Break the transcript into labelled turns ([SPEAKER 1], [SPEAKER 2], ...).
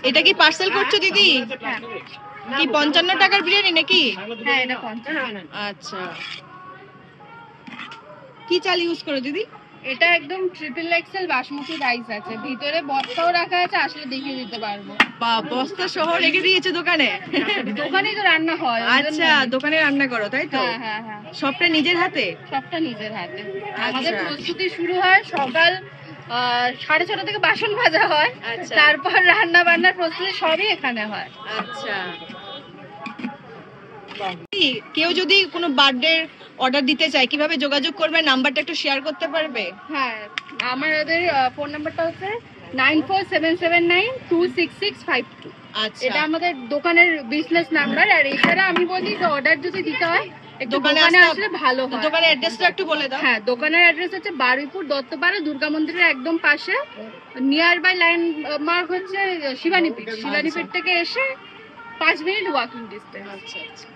[SPEAKER 1] এটা কি পার্সেল করছো দিদি? কি 55 টাকার বিরিয়ানি নাকি?
[SPEAKER 2] হ্যাঁ এটা 50।
[SPEAKER 1] আচ্ছা, কি চাল ইউজ করো দিদি?
[SPEAKER 2] এটা একদম ট্রিপল এক্সেল বাসমতি রাইস আছে, ভিতরে বস্তাও রাখা আছে, আসলে দেখিয়ে দিতে পারবো।
[SPEAKER 1] বা বস্তা সহ রেখে দিয়েছে দোকানে?
[SPEAKER 2] দোকানেই তো রান্না হয়।
[SPEAKER 1] আচ্ছা, দোকানে রান্না করো তাই তো?
[SPEAKER 2] হ্যাঁ হ্যাঁ হ্যাঁ,
[SPEAKER 1] সবটা নিজের হাতে?
[SPEAKER 2] সবটা নিজের হাতে। আমাদের প্রস্তুতি শুরু হয় সকাল 6:30 থেকে বাসন ভাজা হয়, তারপর রান্না বান্নার প্রস্তুতি সবই এখানে হয়।
[SPEAKER 1] আচ্ছা, কেউ যদি কোনো বার্থডে অর্ডার দিতে চায় কিভাবে যোগাযোগ করবে? নাম্বারটা একটু শেয়ার করতে পারবে?
[SPEAKER 2] হ্যাঁ, আমাদের ফোন নাম্বারটা হচ্ছে 9477926652।
[SPEAKER 1] আচ্ছা,
[SPEAKER 2] এটা আমাদের দোকানের বিজনেস নাম্বার। আর এছাড়া আমি বলি যে অর্ডার যদি দিতে হয় একটু দোকানে আসলে ভালো হয়।
[SPEAKER 1] দোকানের অ্যাড্রেসটা একটু বলে দাও।
[SPEAKER 2] হ্যাঁ, দোকানের অ্যাড্রেস হচ্ছে বারুইপুর দত্তপাড়া দুর্গা মন্দিরের একদম পাশে, নিয়ার বাই লাইন মার্ক হচ্ছে শিবানীপীঠ। শিবানীপীঠ থেকে এসে 5 মিনিট ওয়াকিং ডিস্টেন্স।
[SPEAKER 1] আচ্ছা আচ্ছা।